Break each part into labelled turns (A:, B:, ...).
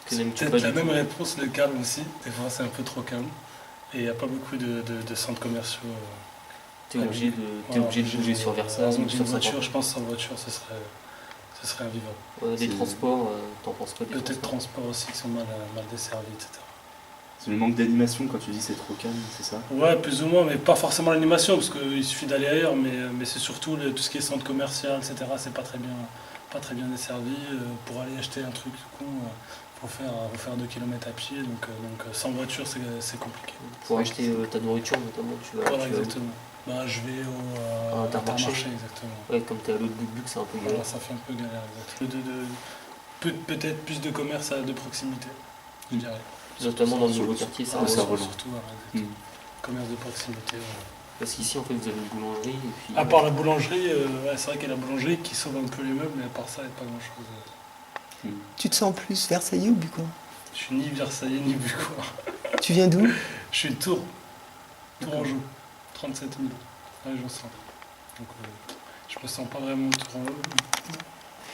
A: Que n'aimes-tu
B: Peut-être
A: pas
B: la
A: du
B: même
A: tout?
B: réponse, le calme aussi. Des fois, c'est un peu trop calme. Et il n'y a pas beaucoup de centres commerciaux.
A: T'es
B: à
A: obligé
B: Buc.
A: t'es obligé de bouger sur Versailles
B: Heureusement
A: ou
B: que j'ai une
A: sur
B: voiture.
A: Saint-Quentin.
B: Je pense que sans voiture, ce serait invivable.
A: Les
C: C'est
A: transports, t'en penses quoi des
B: Peut-être
A: transports?
B: transports aussi qui sont mal desservis, etc.
C: c'est le manque d'animation quand tu dis c'est trop calme, c'est ça?
B: Ouais, plus ou moins, mais pas forcément l'animation, parce qu'il suffit d'aller ailleurs, mais c'est surtout tout ce qui est centre commercial, etc. C'est pas très bien desservi. Pour aller acheter un truc con, faut faire 2 kilomètres à pied, donc sans voiture, c'est compliqué.
A: Pour acheter ta nourriture notamment,
B: Voilà,
A: tu vas où?
B: exactement. Bah, je vais au
A: À Intermarché.
B: exactement.
A: Ouais, comme t'es à l'autre bout de Buc, c'est un peu
B: Voilà,
A: galère.
B: ça fait un peu galère, exactement. Peut-être plus de commerce de proximité, je dirais.
A: Notamment dans le nouveau quartier, ça
C: Ah, ça
A: remonte.
C: remonte.
B: Surtout, voilà, exactement. Commerce de proximité. Voilà.
A: Parce qu'ici, en fait, vous avez une boulangerie et puis...
B: À part la boulangerie, ouais, c'est vrai qu'il y a la boulangerie qui sauve un peu les meubles, mais à part ça, il n'y a pas grand-chose.
D: Tu te sens plus versaillais ou bucois?
B: Je suis ni Versaillais ni Bucois.
D: Tu viens d'où?
B: Je suis de Tours, Tourangeau, 37 000, région centre. Donc je me sens pas vraiment Tourangeau,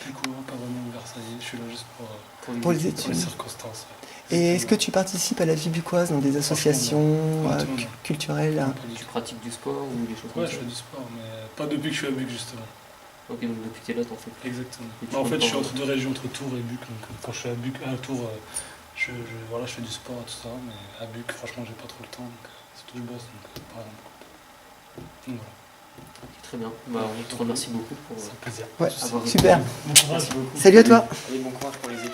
B: Bucois, pas vraiment Versaillais. Je suis là juste
D: Pour les
B: pour les
D: études.
B: circonstances. Ouais.
D: Et est-ce que tu participes à la vie bucoise dans des associations
B: Pas tout le monde.
D: culturelles?
B: Non, pas du
A: Tu
B: tout.
A: pratiques du sport ou des choses comme
B: Ouais,
A: ça?
B: je fais du sport, mais pas depuis que je suis à Buc, justement.
A: Ok, donc depuis que t'es là, t'en fais plus.
B: Exactement.
A: Et tu
B: Bah, en fait,
A: comptes
B: je suis
A: pas-
B: entre deux régions, entre Tours et Buc. Donc quand je suis à Buc, à Tours, voilà, je fais du sport et tout ça, mais à Buc, franchement, j'ai pas trop le temps. Donc, surtout, je bosse, donc pas vraiment beaucoup. Donc voilà,
A: Très bien. Bah, on te remercie beaucoup pour
B: c'est un plaisir.
D: Ouais,
A: avoir répondu.
D: super.
B: Bon courage.
A: Merci beaucoup.
D: Salut à toi.
A: Allez, bon courage pour les études.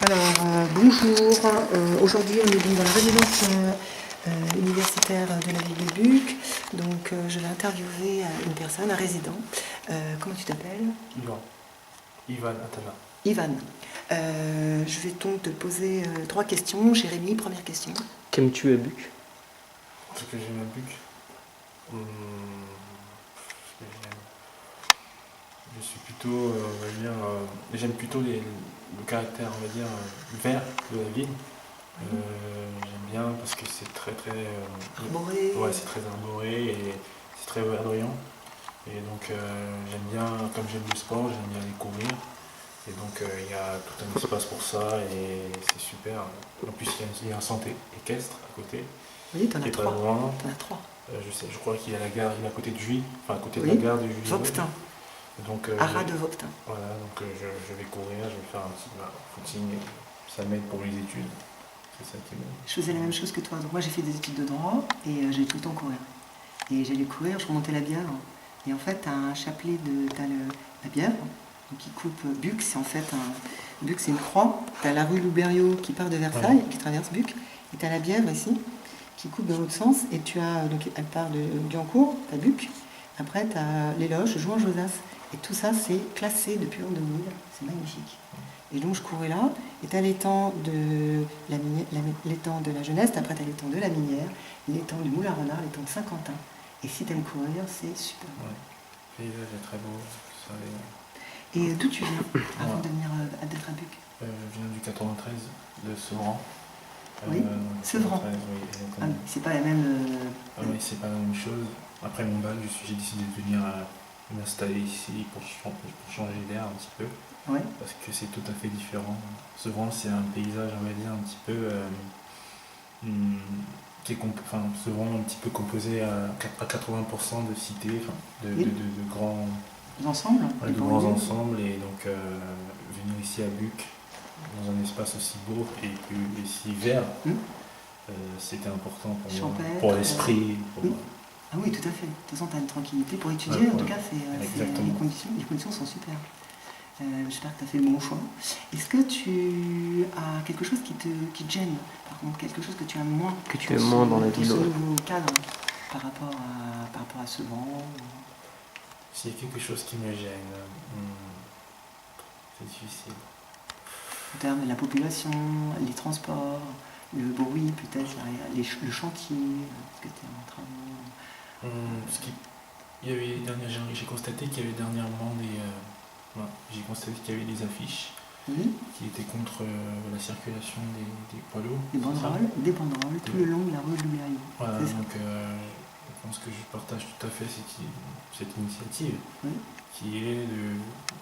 D: Alors, bonjour. Aujourd'hui, on est donc dans la résidence universitaire de la ville de Buc. Donc, je vais interviewer une personne, un résident. Comment tu t'appelles?
E: Ivan Atama.
D: Ivan. Je vais donc te poser 3 questions. Jérémy, première question.
A: Qu'aimes-tu à Buc?
E: Ce que j'aime à Buc, ce que j'aime, je suis plutôt, on va dire, j'aime plutôt le caractère, on va dire, vert de la ville. J'aime bien parce que c'est très
D: Arboré.
E: ouais, c'est très arboré et c'est très verdoyant. Et donc j'aime bien, comme j'aime le sport, j'aime bien aller courir. Et donc il y a tout un espace pour ça et c'est super. En plus il y a un centre équestre à côté,
D: Oui, t'en
E: qui
D: as
E: est pas
D: 3.
E: loin.
D: T'en as 3.
E: Je crois qu'il y a la gare, il est à côté de Juilly, enfin à côté de
D: Oui.
E: la gare de Juilly.
D: Voptin.
E: Donc
D: Haras de Voptin.
E: voilà, donc je vais courir, je vais faire un petit footing, et ça m'aide pour les études. C'est ça qui m'aide.
D: Je faisais la même chose que toi. Donc moi j'ai fait des études de droit et j'ai tout le temps courir. Et j'allais courir, je remontais la Bièvre. Et en fait, t'as un chapelet t'as la Bièvre, donc qui coupe Buc, c'est en fait Buc, c'est une croix. T'as la rue Louberriot qui part de Versailles, qui traverse Buc. Et t'as la Bièvre ici, qui coupe dans l'autre sens. Et tu as, donc elle part de Guyancourt, t'as Buc. Après, t'as l'éloge, Jouan-Josas. Et tout ça, c'est classé depuis l'an 2000. C'est magnifique. Et donc je courais là, et tu as l'étang de l'étang de la jeunesse, après tu as l'étang de la minière, l'étang du Moulin Renard, l'étang de Saint-Quentin. Et si tu aimes courir, c'est super.
E: Ouais. Le paysage est très beau. Ça,
D: Et d'où tu viens avant de venir d'être à Buc?
E: je viens du 93, de Sevran.
D: Oui, Sevran.
E: 93, oui,
D: Ah,
E: exactement.
D: c'est pas la même.
E: Ah oui, c'est pas la même chose. Après mon bac, j'ai décidé de venir m'installer ici pour changer d'air un petit peu.
D: Ouais.
E: Parce que c'est tout à fait différent. Sevran, c'est un paysage, on va dire, un petit peu qui est Sevran, un petit peu composé à 80% de cités,
D: Oui.
E: de grands,
D: Ensemble.
E: ouais, de grands ensembles. Et donc venir ici à Buc, dans un espace aussi beau et si vert, c'était important pour moi,
D: Champêtre,
E: pour l'esprit. Pour
D: oui.
E: moi.
D: Ah oui, tout à fait. De toute façon, tu as une tranquillité pour étudier.
E: Ouais,
D: En tout
E: ouais.
D: cas,
E: Exactement.
D: les conditions sont super. J'espère que tu as fait le bon choix. Est-ce que tu as quelque chose qui te gêne, par contre, quelque chose que tu aimes moins
A: Que tu aimes moins dans la ville,
D: ce
A: ouais.
D: nouveau cadre par rapport à ce vent
E: S'il y a quelque chose qui me gêne, c'est difficile.
D: en termes de la population, les transports, le bruit peut-être, le chantier, ce que tu es en train
E: J'ai constaté qu'il y avait dernièrement j'ai constaté qu'il y avait des affiches
D: Oui,
E: qui étaient contre la circulation des poids lourds.
D: des banderoles, tout le long de la rue de Louberriot.
E: Voilà,
D: C'est ça.
E: donc pense que je partage tout à fait cette initiative
D: Oui.
E: qui est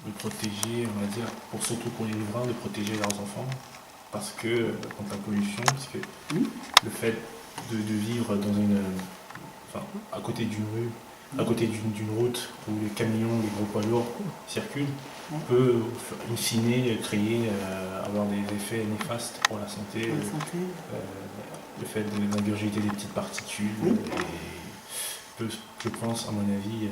E: de protéger, on va dire, surtout pour les riverains, de protéger leurs enfants parce que contre la pollution, parce que
D: Oui.
E: le fait de vivre dans à côté d'une rue, à côté d'une route où les camions, les gros poids lourds circulent,
D: Ouais.
E: peut in fine créer, avoir des effets néfastes pour la santé.
D: Pour la santé.
E: Le fait d'ingurgiter des petites particules
D: Oui.
E: peut, je pense, à mon avis,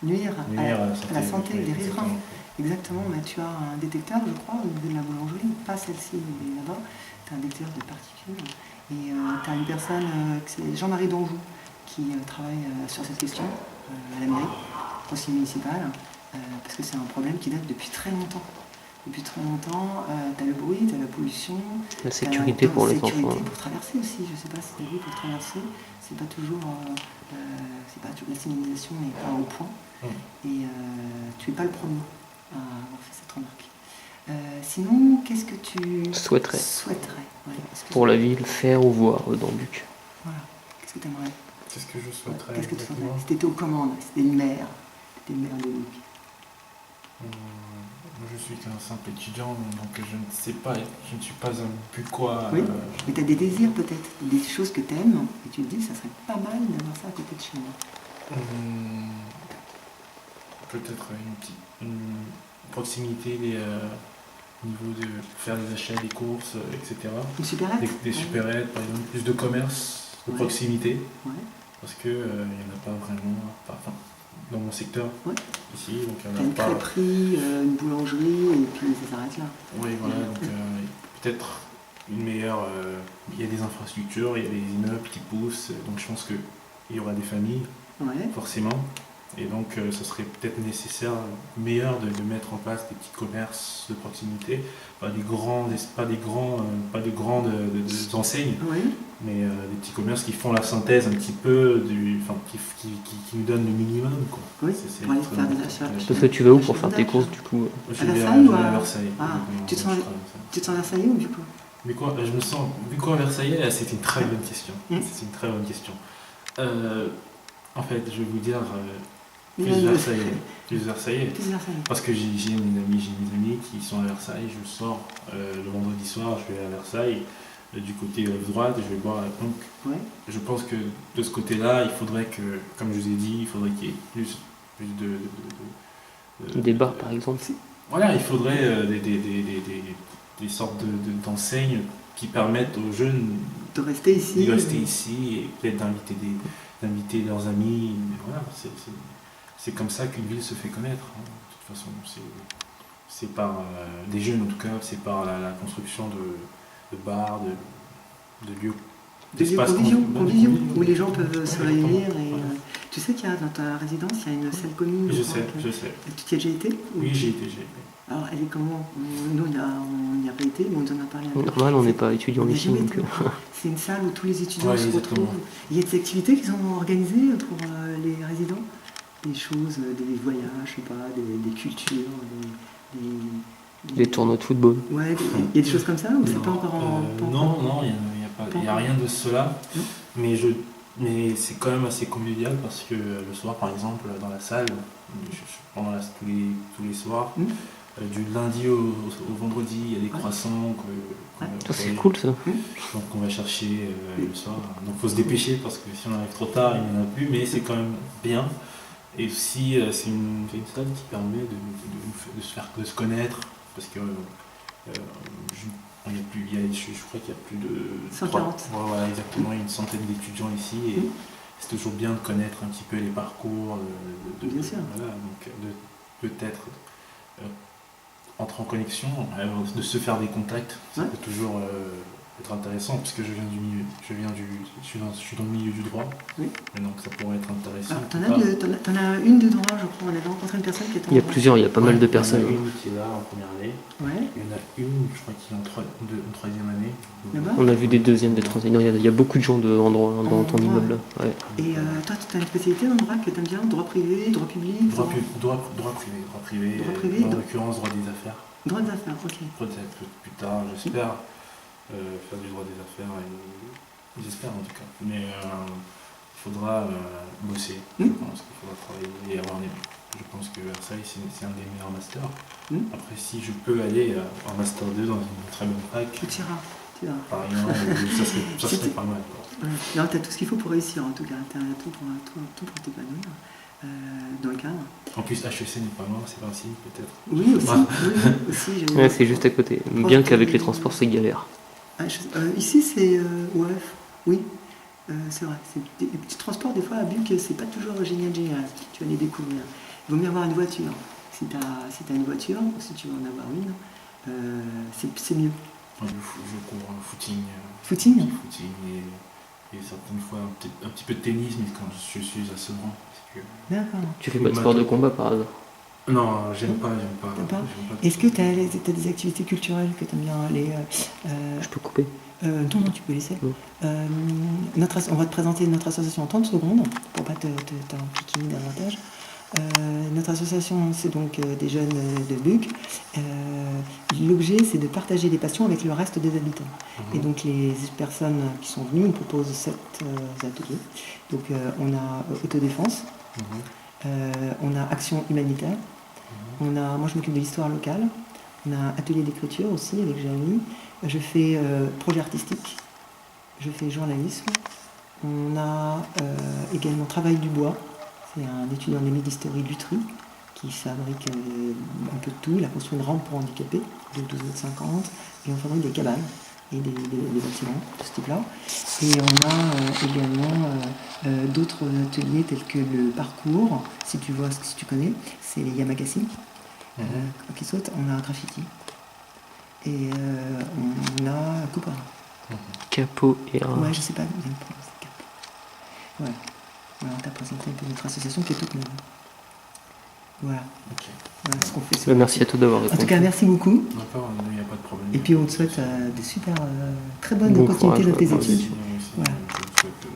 D: Nuire
E: nuire à
D: à la santé
E: oui,
D: des riverains.
E: exactement.
D: Exactement, mais tu as un détecteur, je crois, au niveau de la boulangerie, pas celle-ci, mais là-bas, tu as un détecteur de particules. Et tu as une personne, c'est Jean-Marie Donjou, qui travaille sur cette question à la mairie, conseiller municipal, parce que c'est un problème qui date depuis très longtemps. Depuis très longtemps, tu as le bruit, tu as la pollution.
A: La sécurité pour les
D: sécurité
A: enfants.
D: pour traverser aussi, je ne sais pas si tu as vu, pour traverser, c'est pas toujours la signalisation n'est pas au point. Et tu n'es pas le premier à avoir fait cette remarque. Sinon, qu'est-ce que tu
A: Souhaiterais.
D: Ouais. Est-ce que
A: Pour la ville, faire ou voir dans Buc.
D: Voilà. Qu'est-ce que tu aimerais?
E: Qu'est-ce que je souhaiterais
D: Qu'est-ce que tu
E: exactement
D: souhaiterais? Si tu étais aux commandes, si tu étais le maire de Buc.
E: Moi, je suis qu'un simple étudiant, donc je ne sais pas, je ne suis pas un Bucquois.
D: Oui. Mais tu as des désirs peut-être, des choses que tu aimes, et tu te dis, ça serait pas mal d'avoir ça à côté de chez moi.
E: Peut-être une proximité au niveau de faire des achats, des courses, etc.
D: Une supérette?
E: Des supérettes, par exemple, plus de commerce, de
D: Ouais.
E: proximité,
D: Ouais.
E: parce qu'il n'y en a pas vraiment, enfin, dans mon secteur,
D: Ouais.
E: ici, donc il
D: T'as
E: n'y en
D: une
E: a pas.
D: crêperie, une boulangerie, et puis ça s'arrête là.
E: Oui, voilà, donc peut-être une meilleure. Il y a des infrastructures, il y a des immeubles qui poussent, donc je pense qu'il y aura des familles,
D: Ouais.
E: forcément, et donc ce serait peut-être nécessaire, meilleur de mettre en place des petits commerces de proximité, pas des grandes enseignes,
D: Ouais.
E: mais des petits commerces qui font la synthèse un petit peu qui nous donnent le minimum, quoi.
D: Oui,
E: C'est
D: pour aller
E: très
D: faire des
E: important.
D: achats.
A: Parce que tu vas où pour faire tes courses du coup?
E: Je
D: À
E: vais
D: Versailles ou
E: je vais
D: à-
E: à Versailles.
D: Ah,
E: exactement,
D: tu te
E: je
D: sens-
E: travaille ça.
D: Tu te sens Versaillais ou du coup?
E: Mais quoi, je me sens. Vu quoi, Versailles, c'est une très bonne question.
D: Mm.
E: C'est une très bonne question. En fait, je vais vous dire plus
D: Mais-
E: Versailles. Plus Versailles.
D: Plus Versailles.
E: Parce que j'ai mes amis qui sont à Versailles. Je sors le vendredi soir, je vais à Versailles. Du côté droite, je vais boire. Donc,
D: Ouais.
E: je pense que de ce côté-là, il faudrait que, comme je vous ai dit, il faudrait qu'il y ait plus
A: Des bars par exemple.
E: Voilà, il faudrait des sortes d'enseignes qui permettent aux jeunes
D: De rester ici.
E: de rester ici et peut-être d'inviter leurs amis. Mais voilà, c'est comme ça qu'une ville se fait connaître. Hein. De toute façon, c'est par des jeunes en tout cas, c'est par la construction de bars, de lieux.
D: Des lieux
E: d'espaces
D: conviviaux, où les gens
E: Exactement.
D: peuvent se
E: Exactement.
D: réunir. Et,
E: Voilà.
D: tu sais qu'il y a dans ta résidence, il y a une salle commune.
E: Je
D: crois,
E: sais,
D: que-
E: je sais.
D: Tu y as déjà été?
E: Oui, j'ai été.
D: Alors, elle est comment? Nous, on n'y a pas été, mais on nous en a parlé un peu.
A: Normal, on n'est pas étudiant
D: On n'a
A: ici
D: jamais
A: donc.
D: été. C'est une salle où tous les étudiants
E: Ouais,
D: se
E: exactement.
D: retrouvent. Il y a des activités qui sont organisées pour les résidents, des choses, des voyages, je sais pas, des cultures,
A: Des tournois de football.
D: Ouais, il y a des choses comme ça ou c'est pas encore en. pas
E: Non,
D: encore-
E: non, il n'y a rien de cela.
D: Non.
E: Mais c'est quand même assez convivial parce que le soir, par exemple, dans la salle, tous les soirs,
D: Mm.
E: du lundi au vendredi, il y a des
D: Ouais.
E: croissants.
D: Ouais.
A: Ça, c'est cool ça.
E: Donc on va chercher le soir. Donc il faut se dépêcher parce que si on arrive trop tard, il n'y en a plus, mais c'est quand même bien. Et aussi, c'est une salle qui permet de se connaître parce que je crois qu'il y a plus de
D: 140.
E: Voilà, exactement, il y a une centaine d'étudiants ici et
D: Mm.
E: c'est toujours bien de connaître un petit peu les parcours,
D: Bien sûr.
E: voilà, donc de peut-être entrer en connexion, de se faire des contacts, ça
D: Ouais.
E: peut toujours être intéressant puisque je viens du milieu, je suis dans le milieu du droit,
D: Oui.
E: et donc ça pourrait être intéressant.
D: Alors, t'en as une de droit, je crois. On avait rencontré une personne qui était en
A: Il y a
D: droit.
A: plusieurs, il y a pas mal de
E: Il y en a
A: personnes.
E: une qui est là en première année,
D: Ouais,
E: il y en a une, je crois, qui est en troisième année.
D: là-bas.
A: On a vu des deuxièmes, des troisièmes. Non, il y a beaucoup de gens en droit dans ton
D: droit.
A: immeuble là. Ouais.
D: Et toi, tu as une spécialité dans le droit que tu aimes bien? Droit privé, droit public?
E: Droit privé.
D: Droit privé,
E: En
D: droit-
E: l'occurrence, droit des affaires.
D: Droit des affaires, ok.
E: Peut-être plus tard, j'espère, faire du droit des affaires, et j'espère en tout cas. Mais faudra bosser. Je pense qu'il faudra travailler et avoir je pense que Versailles, c'est un des meilleurs masters. Après, si je peux aller en master 2 dans une très bonne fac,
D: Tu iras.
E: par exemple, ça serait pas mal. Quoi.
D: Non, tu as tout ce qu'il faut pour réussir, en tout cas. Tu as tout pour t'épanouir dans le cadre.
E: En plus, HEC n'est pas loin, c'est Vinci, peut-être.
D: Oui, aussi.
E: Ah.
D: Aussi
A: Ouais, c'est juste à côté. Bien qu'avec les transports, c'est galère.
D: Ici, c'est oui, c'est vrai. Les petits transports, des fois, à Buc, c'est pas toujours génial. Tu vas les découvrir. Il vaut mieux avoir une voiture. Si tu as une voiture, ou si tu veux en avoir une, c'est mieux.
E: Je cours footing.
D: Footing
E: et certaines fois un petit peu de tennis, mais quand je suis à Sevran.
D: D'accord.
A: Tu fais pas de sport de combat par hasard?
E: Non, j'aime pas.
D: T'aimes pas. Est-ce que tu as des activités culturelles que tu aimes bien aller
A: Je peux couper.
D: Non, tu peux laisser.
A: Oui.
D: On va te présenter notre association en 30 secondes pour pas t'impliquer davantage. Notre association, c'est donc des jeunes de Buc. L'objet, c'est de partager des passions avec le reste des habitants. Et donc, les personnes qui sont venues, on propose 7 ateliers. Donc, on a autodéfense, on a action humanitaire, moi je m'occupe de l'histoire locale, on a atelier d'écriture aussi avec Jérémy, je fais projet artistique, je fais journalisme, on a également travail du bois. C'est un étudiant en d'histoire Lutry qui fabrique un peu de tout. Il a construit une rampe pour handicapés de 12,50 m et on fabrique des cabanes et des bâtiments de ce type-là. Et on a également d'autres ateliers tels que le parcours, si tu connais, c'est les Yamakasi qui sautent. On a un graffiti et on a coupe.
A: Capot et un.
D: Ouais, je sais pas bien le prononcer, capot. Ouais. Alors, tu as présenté un peu notre association qui est toute neuve. Voilà.
E: Okay.
D: Voilà ce qu'on fait.
A: Merci à tous d'avoir
D: En
A: répondu.
D: tout cas, merci beaucoup.
E: D'accord, il n'y a pas de problème.
D: Et puis, on te souhaite des super, très bonnes
A: Bon
D: continuités
A: courage,
D: de tes
A: ouais,
D: études.
E: Merci,
D: Voilà.